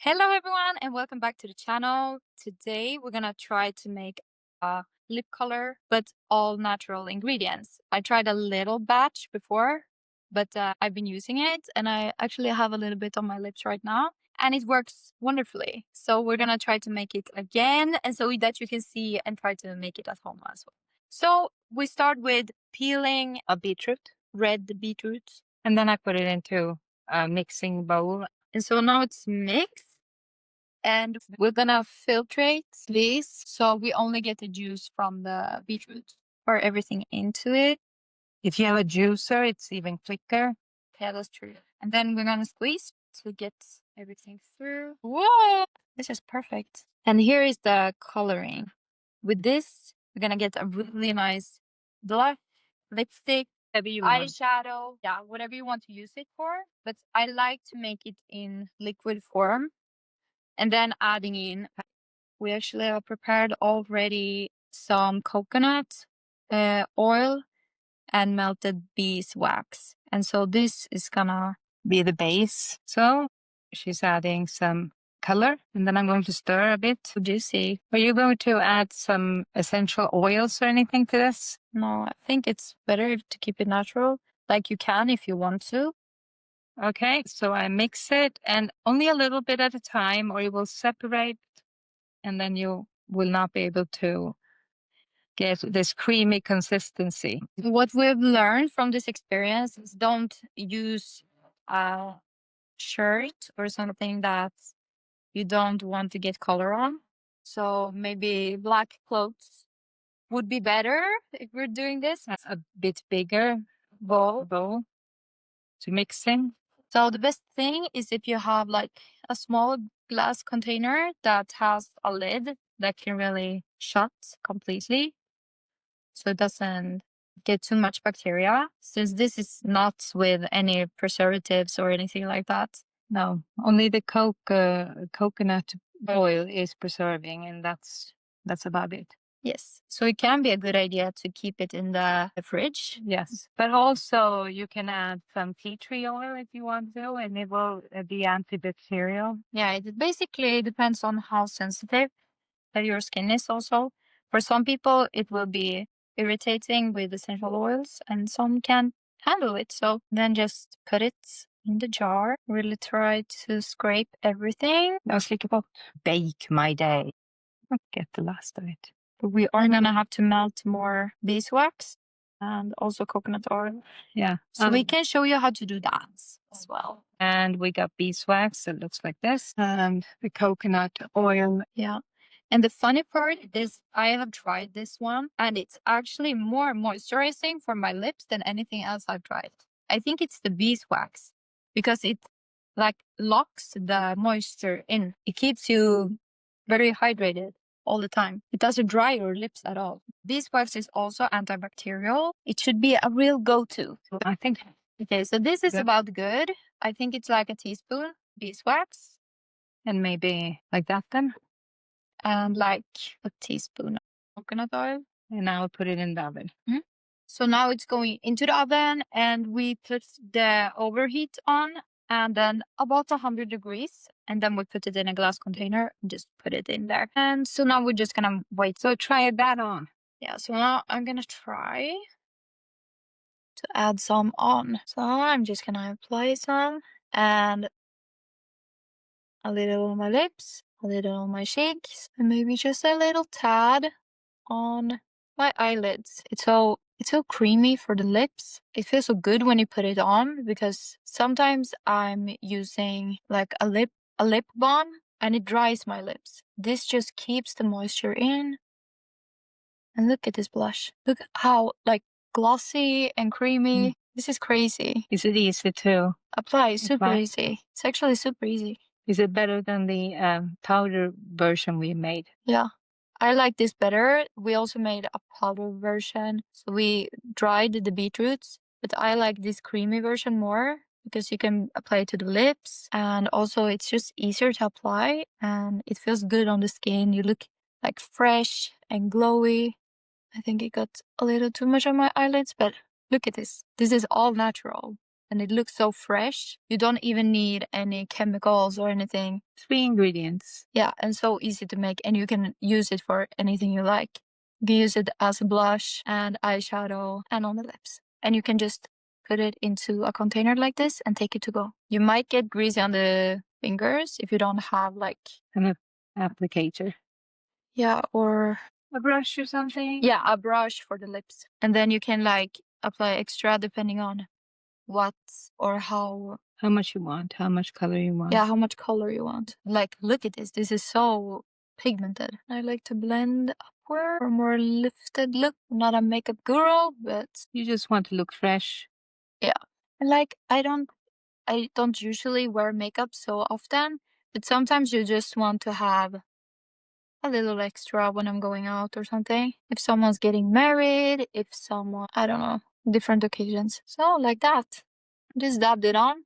Hello everyone and welcome back to the channel. Today we're gonna try to make a lip color but all natural ingredients. I tried a little batch before, but I've been using it and I actually have a little bit on my lips right now and it works wonderfully. So we're gonna try to make it again and so that you can see and try to make it at home as well. So we start with peeling a beetroot, red beetroot. and then I put it into a mixing bowl. And so now it's mixed. And we're gonna filtrate this so we only get the juice from the beetroot. Pour everything into it. If you have a juicer, it's even quicker. Yeah, that's true. And then we're gonna squeeze to get everything through. Whoa! This is perfect. And here is the coloring. With this, we're gonna get a really nice blush, lipstick, eyeshadow. Yeah, whatever you want to use it for. But I like to make it in liquid form. And then adding in, we actually have prepared already some coconut oil and melted beeswax. And so this is gonna Be the base. So she's adding some color, and then I'm going to stir a bit. juicy. Are you going to add some essential oils or anything to this? No, I think it's better to keep it natural. Like you can if you want to. Okay, so I mix it and only a little bit at a time, or it will separate, and then you will not be able to get this creamy consistency. What we've learned from this experience is don't use a shirt or something that you don't want to get color on. So maybe black clothes would be better if we're doing this. A bit bigger bowl to mix in. So the best thing is if you have like a small glass container that has a lid that can really shut completely. So it doesn't get too much bacteria, since this is not with any preservatives or anything like that. No, only the coconut oil is preserving, and that's about it. Yes. So it can be a good idea to keep it in the fridge. Yes, but also you can add some tea tree oil if you want to, and it will be antibacterial. Yeah, it basically depends on how sensitive that your skin is also. For some people, it will be irritating with essential oils and some can handle it. So then just put it in the jar. Really try to scrape everything. Jag slickar på. Bake my day. Get the last of it. We are gonna have to melt more beeswax and also coconut oil. Yeah. So we can show you how to do that as well. And we got beeswax. It looks like this. And the coconut oil. Yeah. And the funny part is I have tried this one and it's actually more moisturizing for my lips than anything else I've tried. I think it's the beeswax because it like locks the moisture in. It keeps you very hydrated all the time. It doesn't dry your lips at all. Beeswax is also antibacterial. It should be a real go-to. I think. Okay, so this is about good. I think it's like a teaspoon beeswax. And maybe like that then. And like a teaspoon of coconut oil. And now I'll put it in the oven. Mm-hmm. So now it's going into the oven and we put the overheat on and then about 100 degrees. And then we put it in a glass container and just put it in there. And so now we're just gonna wait. So try that on. Yeah, so now I'm gonna try to add some on. So I'm just gonna apply some and a little on my lips, a little on my cheeks, and maybe just a little tad on my eyelids. It's so creamy for the lips. It feels so good when you put it on because sometimes I'm using like a lip balm and it dries my lips. This just keeps the moisture in. And look at this blush. Look how like glossy and creamy. This is crazy. Is it easy to apply? Super easy. It's actually super easy. Is it better than the powder version we made? Yeah. I like this better. We also made a powder version. So we dried the beetroots, but I like this creamy version more because you can apply it to the lips. And also it's just easier to apply and it feels good on the skin. You look like fresh and glowy. I think it got a little too much on my eyelids, but look at this. This is all natural. and it looks so fresh. You don't even need any chemicals or anything. 3 ingredients. Yeah, and so easy to make, and you can use it for anything you like. You can use it as a blush and eyeshadow and on the lips. And you can just put it into a container like this and take it to go. You might get greasy on the fingers if you don't have like An applicator. yeah, or a brush or something. Yeah, a brush for the lips. And then you can like apply extra depending on what or how much you want, how much color you want. Yeah, how much color you want. Like, look at this. This is so pigmented. I like to blend upward for a more lifted look. I'm not a makeup guru, but you just want to look fresh. Yeah. And like, I don't usually wear makeup so often, but sometimes you just want to have a little extra when I'm going out or something. If someone's getting married, if someone, I don't know, different occasions. So like that. Just dabbed it on.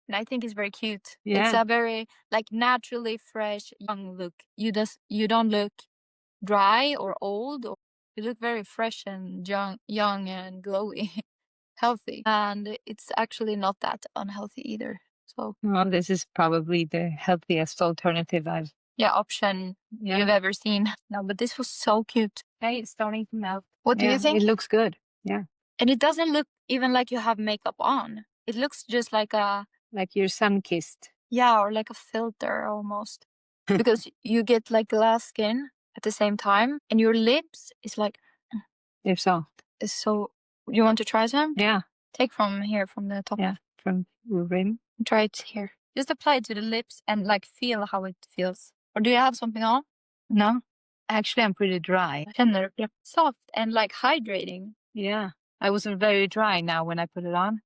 And I think it's very cute. It's Yeah. a very like naturally fresh young look. You don't look dry or old, or you look very fresh and young and glowy, healthy. And it's actually not that unhealthy either. So Well, this is probably the healthiest alternative option you've ever seen. No, but this was so cute. Okay, it's starting to melt. What do you think? It looks good. Yeah. And it doesn't look even like you have makeup on. It looks just like like you're sun-kissed. Yeah, or like a filter almost. Because you get like glass skin at the same time, and your lips is like They're soft. is so. You want to try some? Yeah. Take from here, from the top. Yeah, from the rim. Try it here. Just apply it to the lips and like feel how it feels. Or do you have something on? No, actually, I'm pretty dry. Känner du? Soft and like hydrating. Yeah, I was very dry now when I put it on.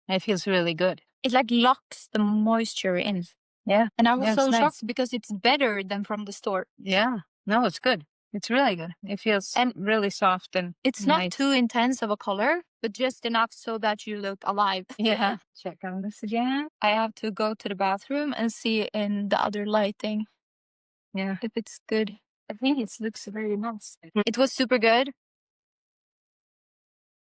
It feels really good. It like locks the moisture in. Yeah. And I was Yeah, so it's nice. shocked because it's better than from the store. Yeah. No, it's good. It's really good. It feels really soft and It's not too intense of a color, but just enough so that you look alive. Yeah. Check on this again. I have to go to the bathroom and see in the other lighting. Yeah. If it's good. I think it looks very nice. It was super good.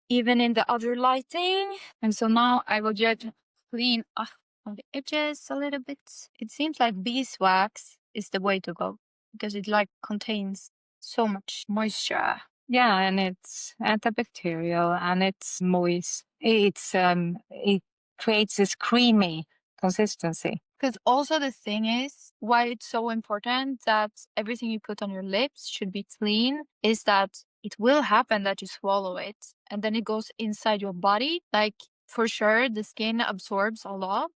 Even in the other lighting. And so now I will just clean off on the edges a little bit. It seems like beeswax is the way to go because it like contains so much moisture. Yeah, and it's antibacterial and it's moist. It creates this creamy consistency. Because also the thing is, why it's so important that everything you put on your lips should be clean is that it will happen that you swallow it and then it goes inside your body. Like for sure, the skin absorbs a lot.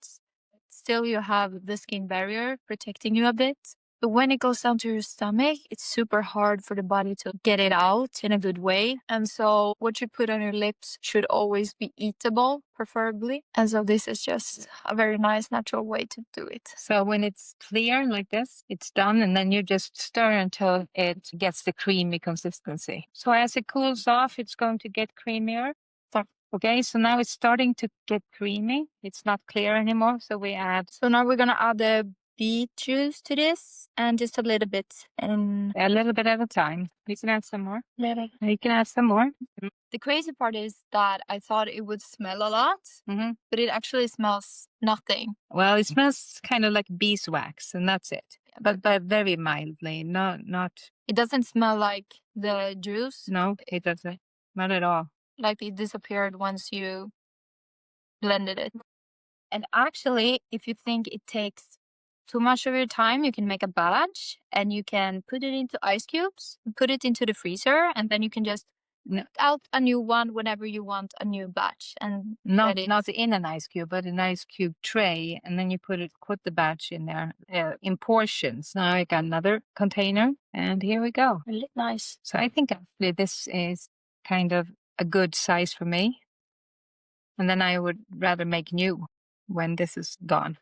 Still, you have the skin barrier protecting you a bit. But when it goes down to your stomach, it's super hard for the body to get it out in a good way. And so what you put on your lips should always be eatable, preferably. And so this is just a very nice natural way to do it. So when it's clear like this, it's done. And then you just stir until it gets the creamy consistency. So as it cools off, it's going to get creamier. Okay, so now it's starting to get creamy. It's not clear anymore. So So now we're going to add the beet juice to this and just a little bit. And a little bit at a time. You can add some more. You can add some more. The crazy part is that I thought it would smell a lot, but it actually smells nothing. Well, it smells kind of like beeswax, and that's it. But very mildly, not. It doesn't smell like the juice. No, it doesn't. Not at all. Like it disappeared once you blended it. And actually, if you think it takes too much of your time, you can make a batch and you can put it into ice cubes, put it into the freezer, and then you can just out a new one whenever you want a new batch. And not in an ice cube, but an ice cube tray, and then you put the batch in there in portions. Now I got another container, and here we go. Really nice. So I think actually this is kind of a good size for me. And then I would rather make new when this is gone.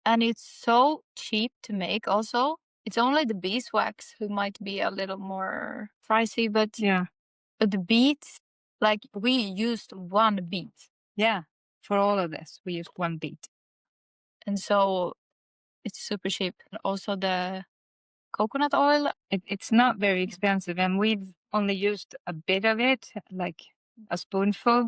And it's so cheap to make also. It's only the beeswax who might be a little more pricey, but yeah. But the beets, like we used one beet. Yeah, for all of this, we used one beet. And so it's super cheap. And also the coconut oil. It's not very expensive, and we've only used a bit of it, like a spoonful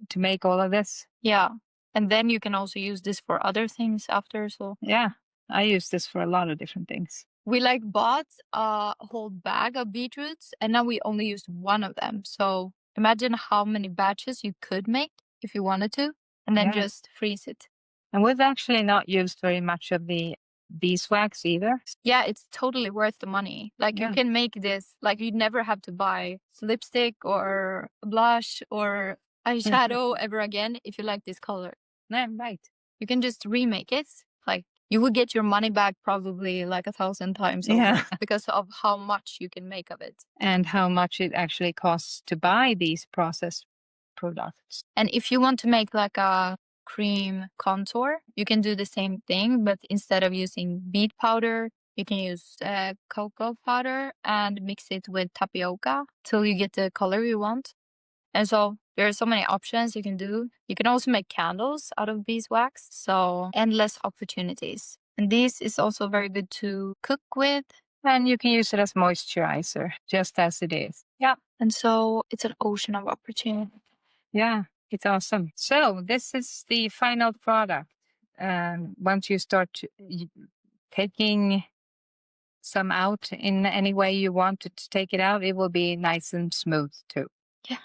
to make all of this. Yeah. And then you can also use this for other things after. So Yeah, I use this for a lot of different things. we like bought a whole bag of beetroots and now we only used one of them. So imagine how many batches you could make if you wanted to, and then Yeah. just freeze it. And we've actually not used very much of the beeswax either. Yeah, it's totally worth the money. Like you Yeah. can make this, like you never have to buy lipstick or blush or eyeshadow ever again if you like this color. Yeah, right. You can just remake it. Like you would get your money back probably like 1,000 times Yeah. over because of how much you can make of it. And how much it actually costs to buy these processed products. And if you want to make like a cream contour, you can do the same thing, but instead of using beet powder, you can use cocoa powder and mix it with tapioca till you get the color you want. And so there are so many options you can do. You can also make candles out of beeswax, so endless opportunities. And this is also very good to cook with. And you can use it as moisturizer, just as it is. Yeah. And so it's an ocean of opportunity. Yeah, it's awesome. So this is the final product. Once you start taking some out in any way you want to take it out, it will be nice and smooth too. Yeah.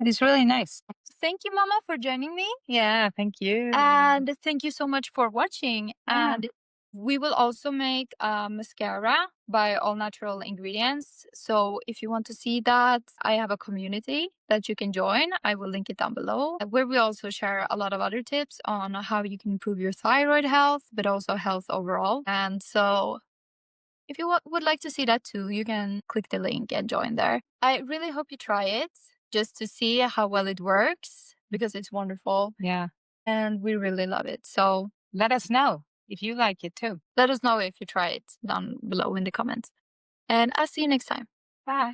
It is really nice. Thank you, Mama, for joining me. Yeah, thank you. And thank you so much for watching. Yeah. And we will also make a mascara by all natural ingredients. So if you want to see that, I have a community that you can join. I will link it down below, where we also share a lot of other tips on how you can improve your thyroid health, but also health overall. And so if you would like to see that too, you can click the link and join there. I really hope you try it just to see how well it works because it's wonderful. Yeah. And we really love it. So Let us know if you like it too. let us know if you try it down below in the comments. And I'll see you next time. Bye.